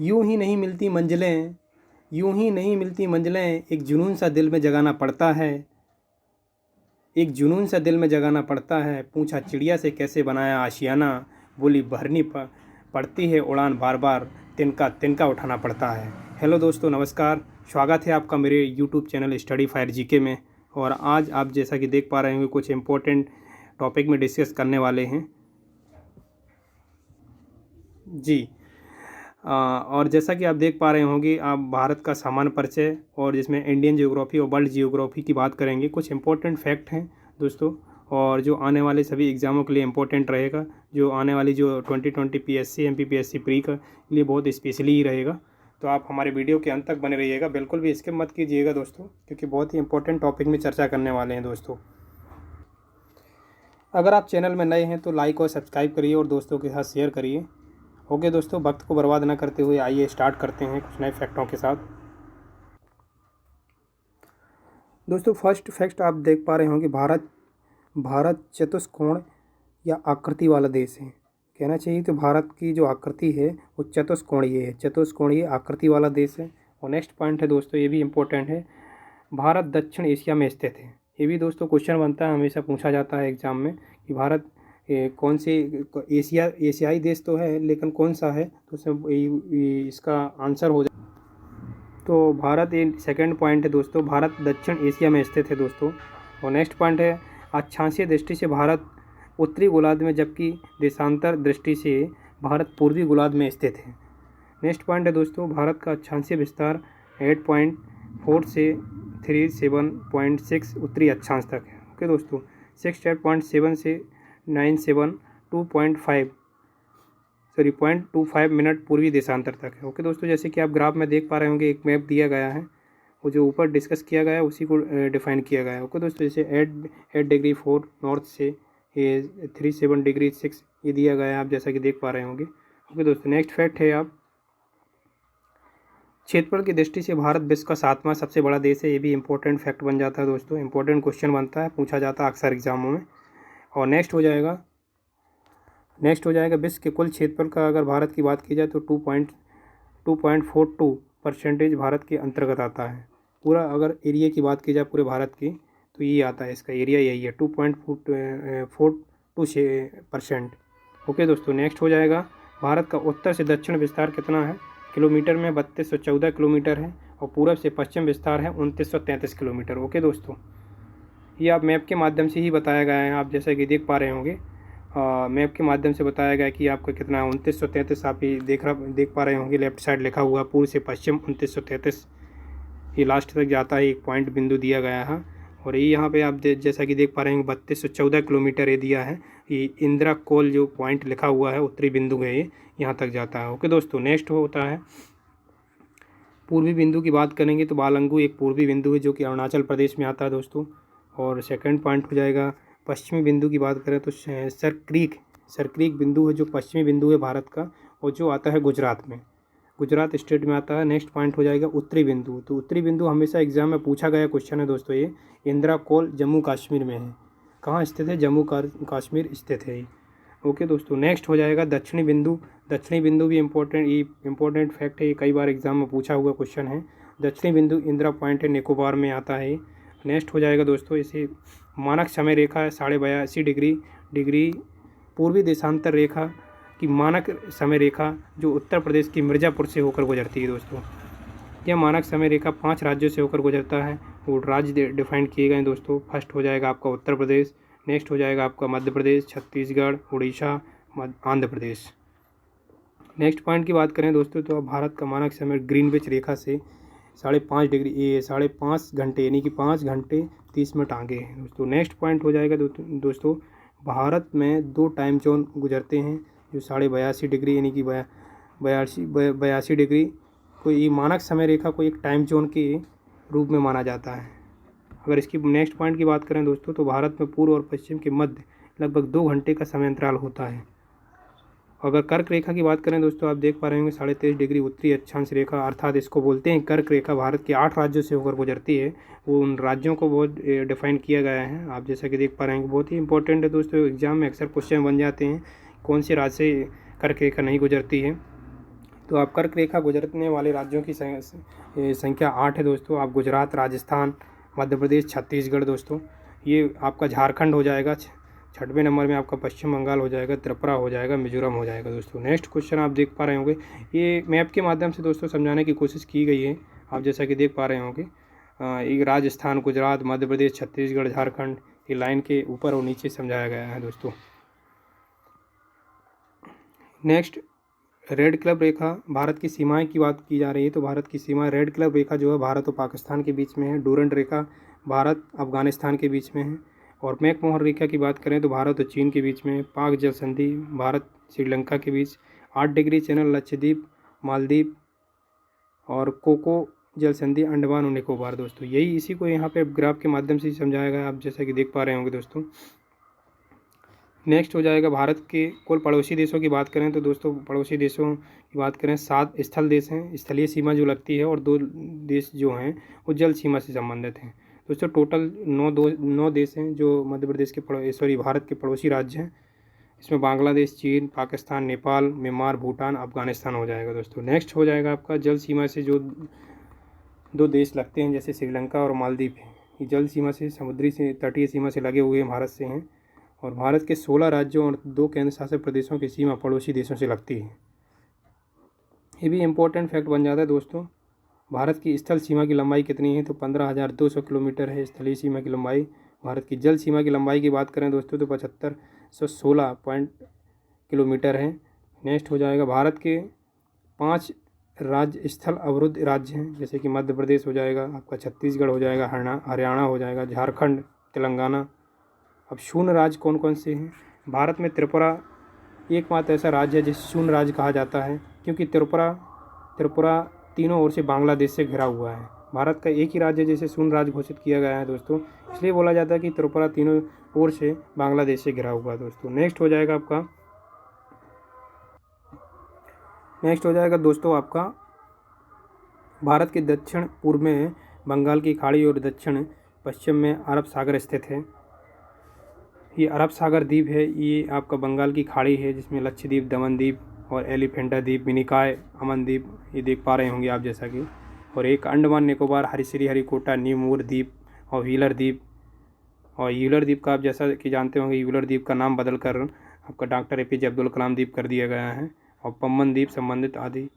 यूं ही नहीं मिलती मंजिलें, यूं ही नहीं मिलती मंजिलें, एक जुनून सा दिल में जगाना पड़ता है, एक जुनून सा दिल में जगाना पड़ता है। पूछा चिड़िया से कैसे बनाया आशियाना, बोली भरनी पड़ती है उड़ान बार बार, तिनका तिनका उठाना पड़ता है। हेलो दोस्तों, नमस्कार। स्वागत है आपका मेरे YouTube channel study fire GK में। और आज आप जैसा कि देख पा रहे होंगे कुछ इम्पोर्टेंट टॉपिक में डिस्कस करने वाले हैं जी। और जैसा कि आप देख पा रहे होंगे, आप भारत का सामान्य परिचय और जिसमें इंडियन ज्योग्राफी और वर्ल्ड ज्योग्राफी की बात करेंगे। कुछ इंपॉर्टेंट फैक्ट हैं दोस्तों, और जो आने वाले सभी एग्ज़ामों के लिए इम्पोर्टेंट रहेगा, जो आने वाली जो 2020 पीएससी एमपीपीएससी प्री के लिए बहुत स्पेशली ही रहेगा। तो आप हमारे वीडियो के अंत तक बने रहिएगा, बिल्कुल भी स्किप मत कीजिएगा दोस्तों, क्योंकि बहुत ही इंपॉर्टेंट टॉपिक में चर्चा करने वाले हैं दोस्तों। अगर आप चैनल में नए हैं तो लाइक और सब्सक्राइब करिए और दोस्तों के साथ शेयर करिए। ओके दोस्तों, वक्त को बर्बाद न करते हुए आइए स्टार्ट करते हैं कुछ नए फैक्टों के साथ। दोस्तों, फर्स्ट फैक्ट आप देख पा रहे होंगे, भारत चतुष्कोण या आकृति वाला देश है। कहना चाहिए तो भारत की जो आकृति है वो चतुष्कोणीय है, चतुष्कोणीय आकृति वाला देश है। और नेक्स्ट पॉइंट है दोस्तों, ये भी इम्पोर्टेंट है, भारत दक्षिण एशिया में स्थित है। ये भी दोस्तों क्वेश्चन बनता है, हमेशा पूछा जाता है एग्जाम में कि भारत कौन से एशियाई देश तो है, लेकिन कौन सा है, तो इसका आंसर हो जाए तो भारत। ये सेकंड पॉइंट है दोस्तों, भारत दक्षिण एशिया में स्थित है दोस्तों। और नेक्स्ट पॉइंट है, अक्षांशीय दृष्टि से भारत उत्तरी गोलार्ध में, जबकि देशांतर दृष्टि से भारत पूर्वी गोलार्ध में स्थित है। नेक्स्ट पॉइंट है दोस्तों, भारत का अक्षांशीय विस्तार 8.4 से 37.6 उत्तरी अक्षांश तक है। ओके दोस्तों, 68.7 से 0.25 मिनट पूर्वी देशांतर तक है। ओके दोस्तों, जैसे कि आप ग्राफ में देख पा रहे होंगे, एक मैप दिया गया है, वो जो ऊपर डिस्कस किया गया है उसी को डिफाइन किया गया है। ओके दोस्तों, जैसे 8 डिग्री 4 नॉर्थ से 37 डिग्री 6 ये दिया गया है, आप जैसा कि देख पा रहे होंगे। ओके दोस्तों, नेक्स्ट फैक्ट है, आप क्षेत्रफल की दृष्टि से भारत विश्व का 7वां सबसे बड़ा देश है। ये भी इंपॉर्टेंट फैक्ट बन जाता है दोस्तों, इंपॉर्टेंट क्वेश्चन बनता है, पूछा जाता है अक्सर एग्जामों में। और नेक्स्ट हो जाएगा विश्व के कुल क्षेत्रफल का अगर भारत की बात की जाए तो 2.42% भारत के अंतर्गत आता है। पूरा अगर एरिया की बात की जाए पूरे भारत की तो ये आता है, इसका एरिया यही है 2.42%। ओके दोस्तों, नेक्स्ट हो जाएगा, भारत का उत्तर से दक्षिण विस्तार कितना है किलोमीटर में, 3214 किलोमीटर है। और पूरब से पश्चिम विस्तार है 2933 किलोमीटर। ओके दोस्तों, ये आप मैप के माध्यम से ही बताया गया है, आप जैसा कि देख पा रहे होंगे, मैप के माध्यम से बताया गया कि आपका कितना 2933 आप ही देख पा रहे होंगे, लेफ्ट साइड लिखा हुआ पूर्व से पश्चिम 2933 ये लास्ट तक जाता है, एक पॉइंट बिंदु दिया गया है। और ये यहाँ पे आप जैसा कि देख पा रहे होंगे 3214 किलोमीटर ये दिया है, ये इंदिरा कोल जो पॉइंट लिखा हुआ है उत्तरी बिंदु है, ये यहाँ तक जाता है। ओके दोस्तों, नेक्स्ट होता है पूर्वी बिंदु की बात करेंगे तो बालंगू एक पूर्वी बिंदु है जो कि अरुणाचल प्रदेश में आता है दोस्तों। और सेकंड पॉइंट हो जाएगा, पश्चिमी बिंदु की बात करें तो सरक्रीक बिंदु है जो पश्चिमी बिंदु है भारत का, और जो आता है गुजरात गुजरात स्टेट में आता है। नेक्स्ट पॉइंट हो जाएगा उत्तरी बिंदु, तो उत्तरी बिंदु हमेशा एग्जाम में पूछा गया क्वेश्चन है दोस्तों, ये इंदिरा कोल जम्मू कश्मीर में है। कहाँ स्थित है? जम्मू कश्मीर स्थित है। ओके दोस्तों, नेक्स्ट हो जाएगा दक्षिणी बिंदु भी इम्पोर्टेंट फैक्ट है, ये कई बार एग्जाम में पूछा हुआ क्वेश्चन है। दक्षिणी बिंदु इंदिरा पॉइंट है, निकोबार में आता है। नेक्स्ट हो जाएगा दोस्तों, इसे मानक समय रेखा है 82.5 डिग्री पूर्वी देशांतर रेखा की मानक समय रेखा जो उत्तर प्रदेश की मिर्ज़ापुर से होकर गुजरती है दोस्तों। यह मानक समय रेखा 5 राज्यों से होकर गुजरता है, वो राज्य डिफाइन किए गए दोस्तों। फर्स्ट हो जाएगा आपका उत्तर प्रदेश, नेक्स्ट हो जाएगा आपका मध्य प्रदेश, छत्तीसगढ़, उड़ीसा, आंध्र प्रदेश। नेक्स्ट पॉइंट की बात करें दोस्तों तो भारत का मानक समय ग्रीनविच रेखा से 5.5 घंटे यानी कि 5 घंटे 30 मिनट आगे है दोस्तों। नेक्स्ट पॉइंट हो जाएगा दोस्तों, भारत में 2 टाइम जोन गुजरते हैं जो 82.5 डिग्री यानी कि 82 डिग्री को ये मानक समय रेखा को एक टाइम जोन के रूप में माना जाता है। अगर इसकी नेक्स्ट पॉइंट की बात करें दोस्तों तो भारत में पूर्व और पश्चिम के मध्य लगभग 2 घंटे का समय अंतराल होता है। अगर कर्क रेखा की बात करें दोस्तों, आप देख पा रहे होंगे 23.5 डिग्री उत्तरी अक्षांश रेखा, अर्थात इसको बोलते हैं कर्क रेखा, भारत के 8 राज्यों से होकर गुजरती है। वो उन राज्यों को बहुत डिफाइन किया गया है, आप जैसा कि देख पा रहे हैं, बहुत ही इंपॉर्टेंट है दोस्तों। एग्जाम में अक्सर क्वेश्चन बन जाते हैं कौन से राज्य से कर्क रेखा नहीं गुजरती है, तो आप कर्क रेखा गुजरने वाले राज्यों की संख्या 8 है दोस्तों। आप गुजरात, राजस्थान, मध्य प्रदेश, छत्तीसगढ़ दोस्तों। ये आपका झारखंड हो जाएगा। 6वें नंबर में आपका पश्चिम बंगाल हो जाएगा, त्रिपुरा हो जाएगा, मिजोरम हो जाएगा दोस्तों। नेक्स्ट क्वेश्चन आप देख पा रहे होंगे, ये मैप के माध्यम से दोस्तों समझाने की कोशिश की गई है। आप जैसा कि देख पा रहे होंगे, एक राजस्थान, गुजरात, मध्य प्रदेश, छत्तीसगढ़, झारखंड, ये लाइन के ऊपर और नीचे समझाया गया है दोस्तों। नेक्स्ट, रेड क्लब रेखा, भारत की सीमाएं की बात की जा रही है तो भारत की सीमा रेड क्लब रेखा जो है भारत और पाकिस्तान के बीच में है। डूरंड रेखा भारत अफगानिस्तान के बीच में है। और मैकमोहन रेखा की बात करें तो भारत और चीन के बीच में है। पाक जल संधि भारत श्रीलंका के बीच। 8 डिग्री चैनल लक्षद्वीप, मालदीव और कोको जल संधि अंडमान और निकोबार दोस्तों। यही इसी को यहाँ पे ग्राफ के माध्यम से समझाया गया, आप जैसा कि देख पा रहे होंगे दोस्तों। नेक्स्ट हो जाएगा भारत के कुल पड़ोसी देशों की बात करें तो दोस्तों पड़ोसी देशों की बात करें 7 स्थल देश हैं, स्थलीय सीमा जो लगती है, और 2 देश जो हैं वो जल सीमा से संबंधित हैं दोस्तों। टोटल 9 देश हैं जो मध्य प्रदेश के भारत के पड़ोसी राज्य हैं। इसमें बांग्लादेश, चीन, पाकिस्तान, नेपाल, म्यांमार, भूटान, अफगानिस्तान हो जाएगा दोस्तों। नेक्स्ट हो जाएगा आपका जल सीमा से जो 2 देश लगते हैं जैसे श्रीलंका और मालदीव। ये जल सीमा से समुद्री से तटीय सीमा से लगे हुए भारत से हैं, और भारत के 16 राज्यों और 2 केंद्र शासित प्रदेशों की सीमा पड़ोसी देशों से लगती है। ये भी इम्पोर्टेंट फैक्ट बन जाता है दोस्तों। भारत की स्थल सीमा की लंबाई कितनी है तो 15,200 किलोमीटर है स्थलीय सीमा की लंबाई। भारत की जल सीमा की लंबाई की बात करें दोस्तों तो 7516 किलोमीटर है। नेक्स्ट हो जाएगा भारत के 5 राज्य स्थल अवरुद्ध राज्य हैं जैसे कि मध्य प्रदेश हो जाएगा, आपका छत्तीसगढ़ हो जाएगा, हरियाणा हो जाएगा, झारखंड, तेलंगाना। अब शून्य राज्य कौन कौन से हैं? भारत में त्रिपुरा एकमात्र ऐसा राज्य है जिसे शून्य राज्य कहा जाता है, क्योंकि त्रिपुरा तीनों ओर से बांग्लादेश से घिरा हुआ है। भारत का एक ही राज्य जिसे शून्य राज्य घोषित किया गया है दोस्तों, इसलिए बोला जाता है कि त्रिपुरा तीनों ओर से बांग्लादेश से घिरा हुआ है दोस्तों। नेक्स्ट हो जाएगा दोस्तों आपका भारत के दक्षिण पूर्व में बंगाल की खाड़ी और दक्षिण पश्चिम में अरब सागर स्थित है। ये अरब सागर द्वीप है, ये आपका बंगाल की खाड़ी है जिसमें लक्षद्वीप, दमन द्वीप और एलिफेंटा द्वीप, मिनिकॉय, अमन द्वीप ये देख पा रहे होंगे आप जैसा कि, और एक अंडमान निकोबार, हरिकोटा, न्यू मूर द्वीप और व्हीलर द्वीप। और यूलर द्वीप का आप जैसा कि जानते होंगे यूलर द्वीप का नाम बदल कर आपका डॉक्टर APJ अब्दुल कलाम द्वीप कर दिया गया है, और पम्बन द्वीप संबंधित आदि।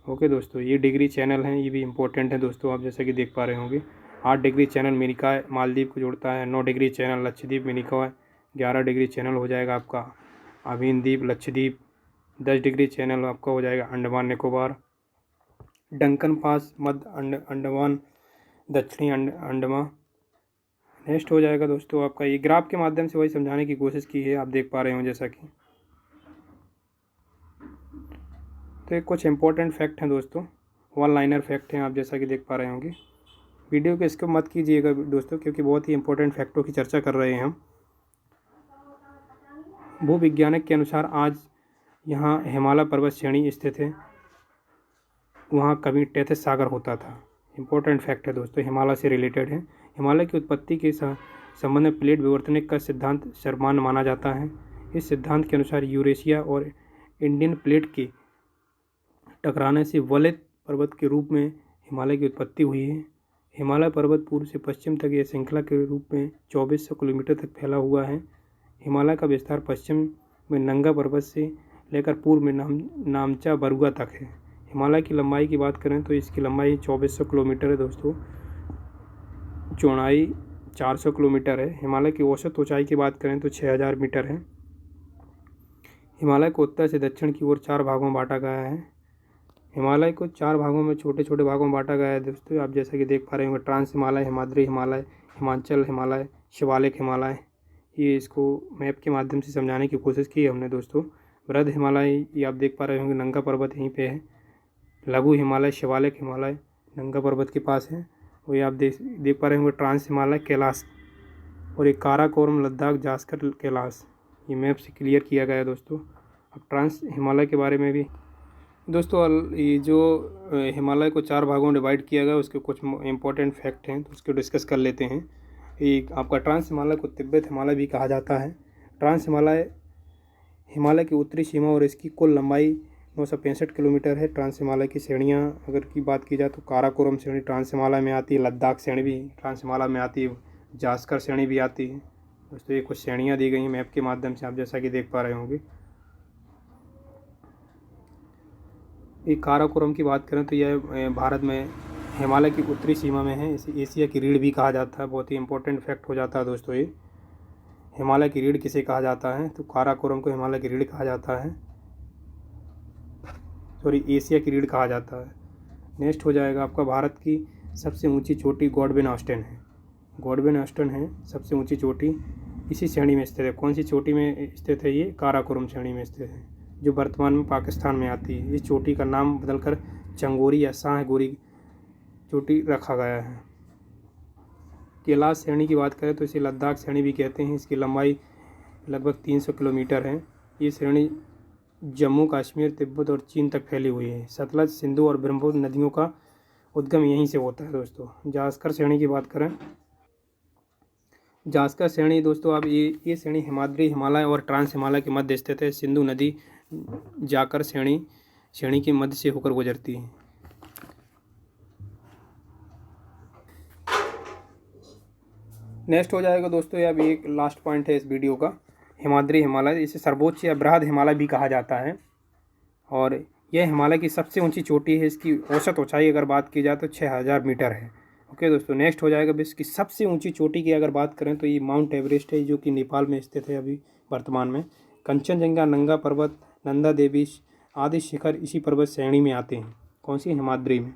ओके दोस्तों, ये डिग्री चैनल हैं, ये भी इंपॉर्टेंट है दोस्तों, आप जैसा कि देख पा रहे होंगे। 8 डिग्री चैनल मिनिकॉय मालदीव को जोड़ता है, 9 degree channel Lakshadweep Minicoy, 11 degree channel हो जाएगा आपका अमीन द्वीप लक्षद्वीप, 10 डिग्री चैनल आपका हो जाएगा अंडमान निकोबार, डंकन पास मध्य अंडमान, दक्षिणी अंडमान। नेक्स्ट हो जाएगा दोस्तों आपका, ये ग्राफ के माध्यम से वही समझाने की कोशिश की है, आप देख पा रहे हो जैसा कि। तो ये कुछ इंपॉर्टेंट फैक्ट हैं दोस्तों, 1 लाइनर फैक्ट हैं, आप जैसा कि देख पा रहे होंगे। वीडियो को इसको मत कीजिएगा दोस्तों, क्योंकि बहुत ही इंपॉर्टेंट फैक्टों की चर्चा कर रहे हैं हम। भूविज्ञानिक के अनुसार आज यहाँ हिमालय पर्वत श्रेणी स्थित है, वहाँ कभी टेथिस सागर होता था। इंपॉर्टेंट फैक्ट है दोस्तों, हिमालय से रिलेटेड है। हिमालय की उत्पत्ति के संबंध में प्लेट विवर्तनिक का सिद्धांत सर्वमान्य माना जाता है। इस सिद्धांत के अनुसार यूरेशिया और इंडियन प्लेट के टकराने से वलित पर्वत के रूप में हिमालय की उत्पत्ति हुई है। हिमालय पर्वत पूर्व से पश्चिम तक यह श्रृंखला के रूप में 2400 किलोमीटर तक फैला हुआ है। हिमालय का विस्तार पश्चिम में नंगा पर्वत से लेकर पूर्व में नामचा बरुआ तक है। हिमालय की लंबाई की बात करें तो इसकी लंबाई 2400 किलोमीटर है दोस्तों, चौड़ाई 400 किलोमीटर है। हिमालय की औसत ऊंचाई की बात करें तो 6000 मीटर है। हिमालय को उत्तर से दक्षिण की ओर 4 भागों में बांटा गया है। हिमालय को 4 भागों में, छोटे छोटे भागों में बांटा गया है दोस्तों, आप जैसा कि देख पा रहे होंगे। ट्रांस हिमालय, हिमाद्री हिमालय, हिमाचल हिमालय, शिवालिक हिमालय। ये इसको मैप के माध्यम से समझाने की कोशिश की है हमने दोस्तों। वृहद हिमालय ये आप देख पा रहे होंगे, नंगा पर्वत यहीं पे है। लघु हिमालय, शिवालिक हिमालय नंगा पर्वत के पास है। और ये आप देख पा रहे होंगे ट्रांस हिमालय, कैलाश, और एक काराकोरम, लद्दाख, जास्कर, कैलाश। ये मैप से क्लियर किया गया है दोस्तों। अब ट्रांस हिमालय के बारे में भी दोस्तों, ये जो हिमालय को 4 भागों में डिवाइड किया गया उसके कुछ इंपॉर्टेंट फैक्ट हैं तो उसको डिस्कस कर लेते हैं। एक आपका ट्रांस हिमालय को तिब्बत हिमालय भी कहा जाता है। ट्रांस हिमालय हिमालय की उत्तरी सीमा और इसकी कुल लंबाई 965 किलोमीटर है। ट्रांस हिमालय की श्रेणियाँ अगर की बात की जाए तो काराकोरम श्रेणी ट्रांस हिमालय में आती है, लद्दाख श्रेणी भी ट्रांस हिमालय में आती है, जास्कर श्रेणी भी आती है। दोस्तों ये कुछ श्रेणियाँ दी गई हैं मैप के माध्यम से, आप जैसा कि देख पा रहे होंगे। ये काराकोरम की बात करें तो यह भारत में हिमालय की उत्तरी सीमा में है। इसे एशिया की रीढ़ भी कहा जाता है। बहुत ही इंपॉर्टेंट फैक्ट हो जाता है दोस्तों ये। हिमालय की रीढ़ किसे कहा जाता है, तो काराकोरम को हिमालय की रीढ़ कहा जाता है, सॉरी एशिया की रीढ़ कहा जाता है। नेक्स्ट हो जाएगा आपका, भारत की सबसे ऊंची चोटी गॉडविन ऑस्टिन है। गॉडविन ऑस्टिन है सबसे ऊंची चोटी, इसी श्रेणी में स्थित है। कौन सी चोटी में स्थित है ये, काराकोरम श्रेणी में स्थित है, जो वर्तमान में पाकिस्तान में आती है। इस चोटी का नाम बदलकर चंगोरी या शाहगोरी चोटी रखा गया है। कैलाश श्रेणी की बात करें तो इसे लद्दाख श्रेणी भी कहते हैं। इसकी लंबाई लगभग 300 किलोमीटर है। ये श्रेणी जम्मू कश्मीर, तिब्बत और चीन तक फैली हुई है। सतलज, सिंधु और ब्रह्मपुत्र नदियों का उद्गम यहीं से होता है दोस्तों। जास्कर श्रेणी की बात करें, जास्कर श्रेणी दोस्तों अब ये श्रेणी हिमाद्री हिमालय और ट्रांस हिमालय के मध्य स्थित है। सिंधु नदी जाकर श्रेणी के मध्य से होकर गुजरती है। नेक्स्ट हो जाएगा दोस्तों, अब एक लास्ट पॉइंट है इस वीडियो का, हिमाद्री हिमालय। इसे सर्वोच्च या बृहद हिमालय भी कहा जाता है और यह हिमालय की सबसे ऊंची चोटी है। इसकी औसत ऊंचाई अगर बात की जाए तो 6000 मीटर है। ओके दोस्तों, नेक्स्ट हो जाएगा विश्व की सबसे ऊंची चोटी की अगर बात करें तो ये माउंट एवरेस्ट है, जो कि नेपाल में स्थित है अभी वर्तमान में। कंचनजंगा, नंगा पर्वत, नंदा देवी आदि शिखर इसी पर्वत श्रेणी में आते हैं। कौन सी, हिमाद्री में।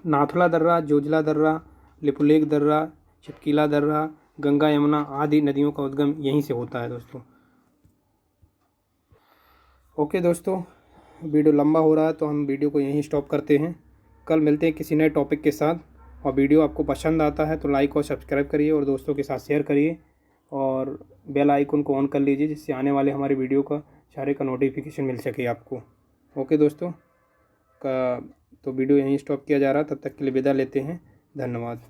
नाथुला दर्रा, जोजिला दर्रा, लिपुलेख दर्रा, चिपकीला दर्रा, गंगा यमुना आदि नदियों का उद्गम यहीं से होता है दोस्तों। ओके दोस्तों, वीडियो लंबा हो रहा है तो हम वीडियो को यहीं स्टॉप करते हैं। कल मिलते हैं किसी नए टॉपिक के साथ। और वीडियो आपको पसंद आता है तो लाइक और सब्सक्राइब करिए और दोस्तों के साथ शेयर करिए और बेल आइकन को ऑन कर लीजिए, जिससे आने वाले हमारे वीडियो का सारे का नोटिफिकेशन मिल सके आपको। ओके दोस्तों, तो वीडियो यहीं स्टॉप किया जा रहा है। तब तक के लिए विदा लेते हैं। धन्यवाद।